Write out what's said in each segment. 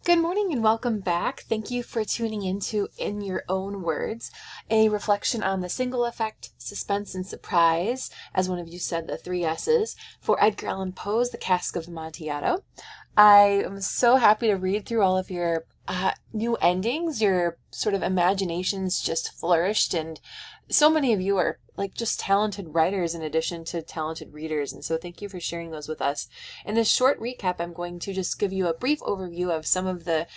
Good morning and welcome back. Thank you for tuning into In Your Own Words, a reflection on the single effect, suspense, and surprise, as one of you said, the three S's, for Edgar Allan Poe's The Cask of Amontillado. I am so happy to read through all of your new endings. Your sort of imaginations just flourished, and so many of you are like just talented writers in addition to talented readers. And so thank you for sharing those with us. In this short recap, I'm going to just give you a brief overview of some of the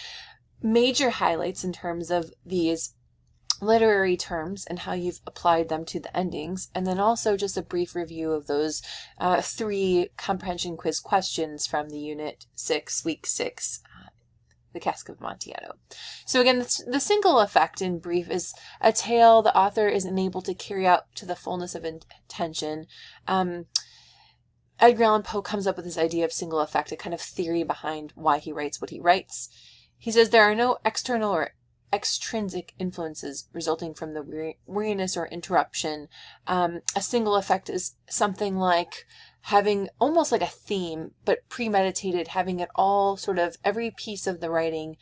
major highlights in terms of these literary terms and how you've applied them to the endings, and then also just a brief review of those three comprehension quiz questions from the Unit 6, Week 6, The Cask of Amontillado. So again, the single effect in brief is a tale the author is unable to carry out to the fullness of intention. Edgar Allan Poe comes up with this idea of single effect, a kind of theory behind why he writes what he writes. He says there are no external or extrinsic influences resulting from the weariness or interruption. A single effect is something like having almost like a theme, but premeditated, having it all sort of every piece of the writing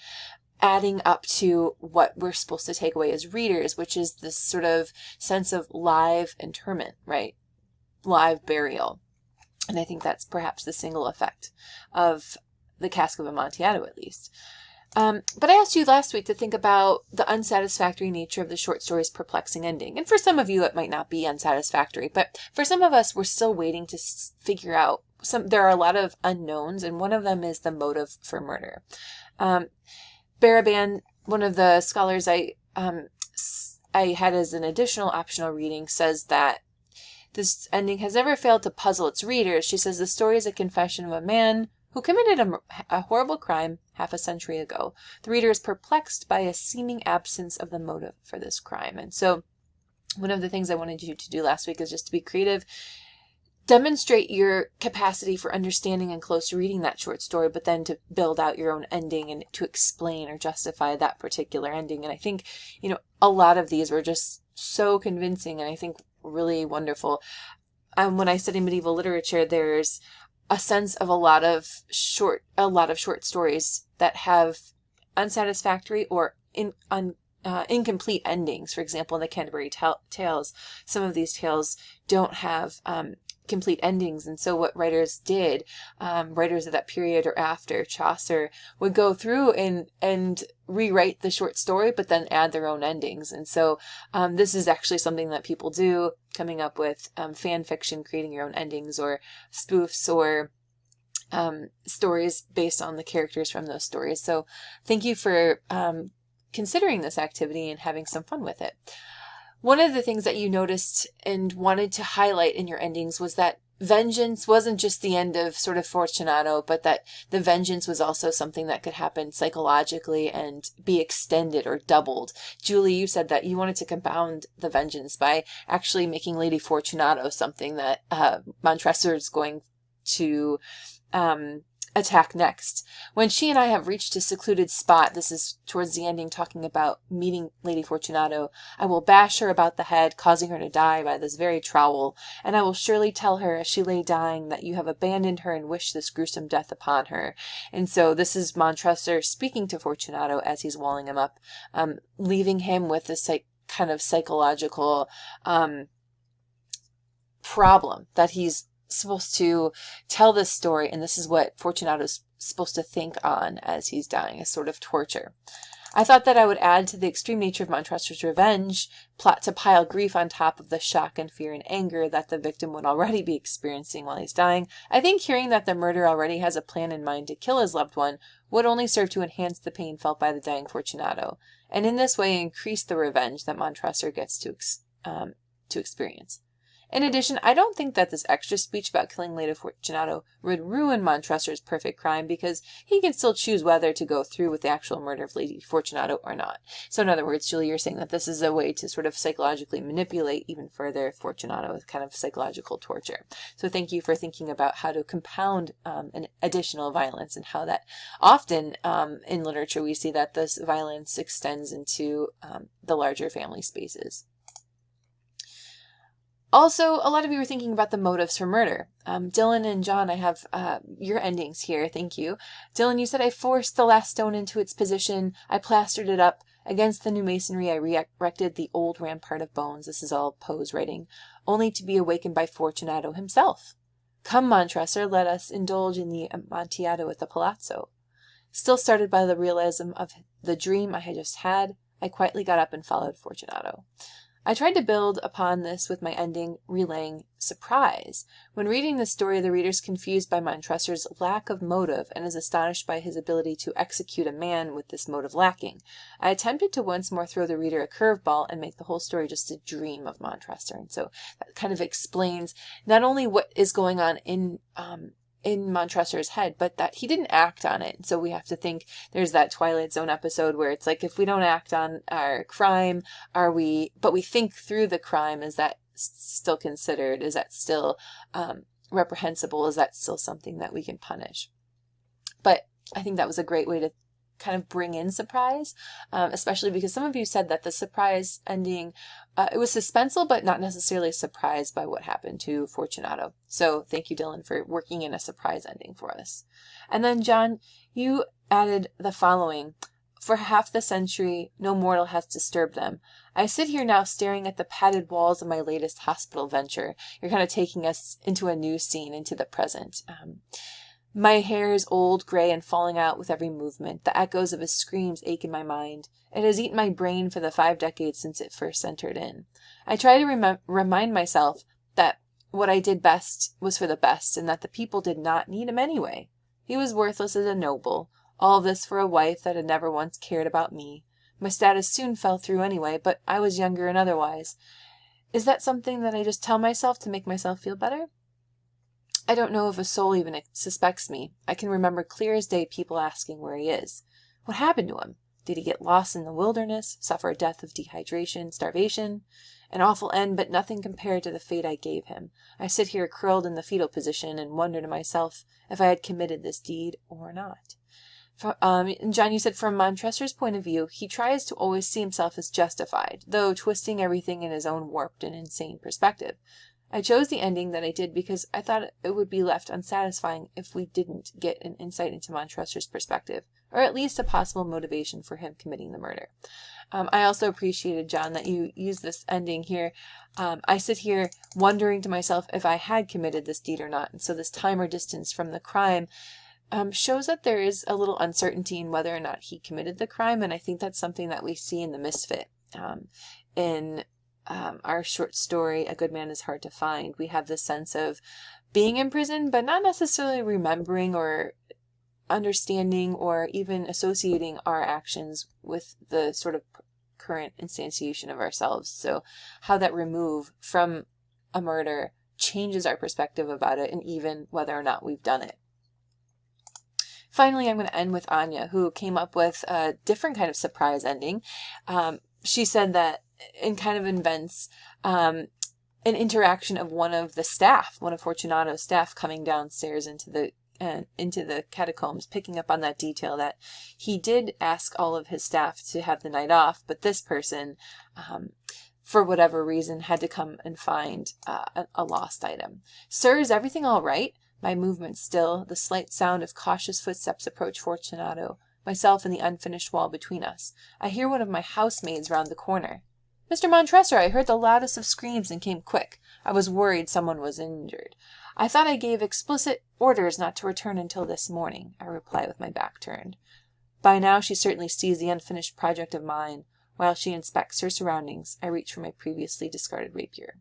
adding up to what we're supposed to take away as readers, which is this sort of sense of live interment, right? Live burial. And I think that's perhaps the single effect of the Cask of Amontillado, at least. But I asked you last week to think about the unsatisfactory nature of the short story's perplexing ending. And for some of you, it might not be unsatisfactory, but for some of us, we're still waiting to figure out there are a lot of unknowns, and one of them is the motive for murder. Baraban, one of the scholars I had as an additional optional reading, says that this ending has never failed to puzzle its readers. She says the story is a confession of a man who committed a horrible crime half a century ago. The reader is perplexed by a seeming absence of the motive for this crime. And so one of the things I wanted you to do last week is just to be creative, demonstrate your capacity for understanding and close to reading that short story, but then to build out your own ending and to explain or justify that particular ending. And I think, a lot of these were just so convincing and I think really wonderful. When I study medieval literature, there's a sense of a lot of short stories that have unsatisfactory or incomplete endings. For example, in the Canterbury Tales, some of these tales don't have complete endings, and so what writers did, writers of that period or after Chaucer, would go through and rewrite the short story, but then add their own endings. And so this is actually something that people do, coming up with fan fiction, creating your own endings or spoofs or stories based on the characters from those stories. So thank you for considering this activity and having some fun with it. One of the things that you noticed and wanted to highlight in your endings was that vengeance wasn't just the end of sort of Fortunato, but that the vengeance was also something that could happen psychologically and be extended or doubled. Julie, you said that you wanted to compound the vengeance by actually making Lady Fortunato something that Montresor is going to attack next. When she and I have reached a secluded spot, this is towards the ending, talking about meeting Lady Fortunato, I will bash her about the head, causing her to die by this very trowel, and I will surely tell her as she lay dying that you have abandoned her and wished this gruesome death upon her. And so this is Montresor speaking to Fortunato as he's walling him up, leaving him with this kind of psychological problem that he's supposed to tell this story, and this is what Fortunato's supposed to think on as he's dying, a sort of torture. I thought that I would add to the extreme nature of Montresor's revenge plot to pile grief on top of the shock and fear and anger that the victim would already be experiencing while he's dying. I think hearing that the murderer already has a plan in mind to kill his loved one would only serve to enhance the pain felt by the dying Fortunato, and in this way increase the revenge that Montresor gets to experience. In addition, I don't think that this extra speech about killing Lady Fortunato would ruin Montresor's perfect crime, because he can still choose whether to go through with the actual murder of Lady Fortunato or not. So in other words, Julie, you're saying that this is a way to sort of psychologically manipulate even further Fortunato with kind of psychological torture. So thank you for thinking about how to compound an additional violence, and how that often in literature we see that this violence extends into the larger family spaces. Also, a lot of you were thinking about the motives for murder. Dylan and John, I have your endings here. Thank you. Dylan, you said, I forced the last stone into its position. I plastered it up. Against the new masonry, I erected the old rampart of bones. This is all Poe's writing, only to be awakened by Fortunato himself. Come, Montressor, let us indulge in the Amontillado at the Palazzo. Still started by the realism of the dream I had just had, I quietly got up and followed Fortunato. I tried to build upon this with my ending, relaying surprise. When reading this story, the reader is confused by Montressor's lack of motive and is astonished by his ability to execute a man with this motive lacking. I attempted to once more throw the reader a curveball and make the whole story just a dream of Montresor. And so that kind of explains not only what is going on in Montressor's head, but that he didn't act on it. So we have to think, there's that Twilight Zone episode where it's like, if we don't act on our crime, but we think through the crime, is that still considered, is that still reprehensible, is that still something that we can punish? But I think that was a great way to kind of bring in surprise, especially because some of you said that the surprise ending, it was suspenseful, but not necessarily surprised by what happened to Fortunato. So thank you, Dylan, for working in a surprise ending for us. And then, John, you added the following. For half the century, no mortal has disturbed them. I sit here now staring at the padded walls of my latest hospital venture. You're kind of taking us into a new scene, into the present. My hair is old, gray, and falling out with every movement. The echoes of his screams ache in my mind. It has eaten my brain for the 5 decades since it first entered in. I try to remind myself that what I did best was for the best, and that the people did not need him anyway. He was worthless as a noble. All this for a wife that had never once cared about me. My status soon fell through anyway, but I was younger and otherwise. Is that something that I just tell myself to make myself feel better? I don't know if a soul even suspects me. I can remember clear as day people asking where he is. What happened to him? Did he get lost in the wilderness, suffer a death of dehydration, starvation? An awful end, but nothing compared to the fate I gave him. I sit here curled in the fetal position and wonder to myself if I had committed this deed or not. John, you said from Montressor's point of view, he tries to always see himself as justified, though twisting everything in his own warped and insane perspective. I chose the ending that I did because I thought it would be left unsatisfying if we didn't get an insight into Montressor's perspective, or at least a possible motivation for him committing the murder. I also appreciated, John, that you used this ending here. I sit here wondering to myself if I had committed this deed or not, and so this time or distance from the crime shows that there is a little uncertainty in whether or not he committed the crime, and I think that's something that we see in The Misfit. In our short story, A Good Man is Hard to Find, we have this sense of being in prison, but not necessarily remembering or understanding or even associating our actions with the sort of current instantiation of ourselves. So how that remove from a murder changes our perspective about it, and even whether or not we've done it. Finally, I'm going to end with Anya, who came up with a different kind of surprise ending. She said that it kind of invents an interaction of one of Fortunato's staff coming downstairs into the catacombs, picking up on that detail that he did ask all of his staff to have the night off, but this person, for whatever reason, had to come and find a lost item. Sir, is everything all right? My movement still, the slight sound of cautious footsteps approach Fortunato, myself and the unfinished wall between us. I hear one of my housemaids round the corner. Mr. Montresor, I heard the loudest of screams and came quick. I was worried someone was injured. I thought I gave explicit orders not to return until this morning, I reply with my back turned. By now she certainly sees the unfinished project of mine. While she inspects her surroundings, I reach for my previously discarded rapier.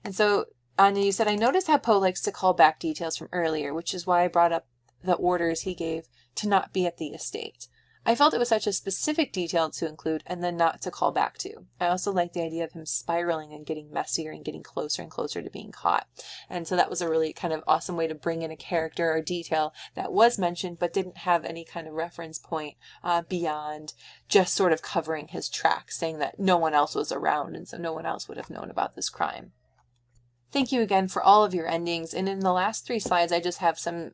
And so, Anya, you said, I noticed how Poe likes to call back details from earlier, which is why I brought up the orders he gave to not be at the estate. I felt it was such a specific detail to include and then not to call back to. I also liked the idea of him spiraling and getting messier and getting closer and closer to being caught. And so that was a really kind of awesome way to bring in a character or detail that was mentioned but didn't have any kind of reference point beyond just sort of covering his tracks, saying that no one else was around and so no one else would have known about this crime. Thank you again for all of your endings. And in the last 3 slides, I just have some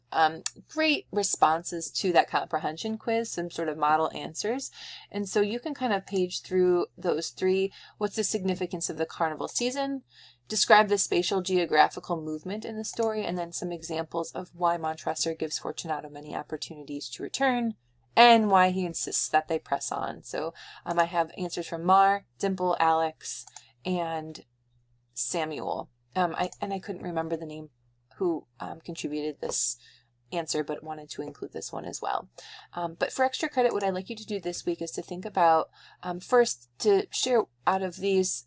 great responses to that comprehension quiz, some sort of model answers. And so you can kind of page through those 3. What's the significance of the carnival season? Describe the spatial geographical movement in the story, and then some examples of why Montresor gives Fortunato many opportunities to return, and why he insists that they press on. So I have answers from Mar, Dimple, Alex, and Samuel. I couldn't remember the name who contributed this answer, but wanted to include this one as well. But for extra credit, what I'd like you to do this week is to think about, first, to share out of these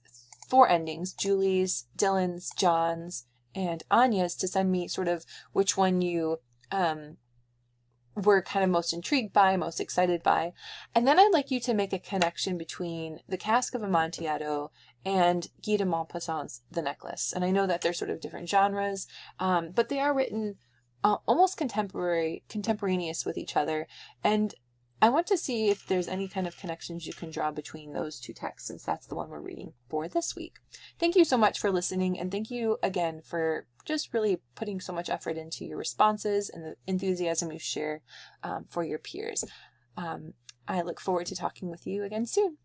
4 endings, Julie's, Dylan's, John's, and Anya's, to send me sort of which one you were kind of most intrigued by, most excited by. And then I'd like you to make a connection between the Cask of Amontillado and Guy de Maupassant's The Necklace. And I know that they're sort of different genres, but they are written almost contemporaneous with each other. And I want to see if there's any kind of connections you can draw between those 2 texts, since that's the one we're reading for this week. Thank you so much for listening, and thank you again for just really putting so much effort into your responses and the enthusiasm you share for your peers. I look forward to talking with you again soon.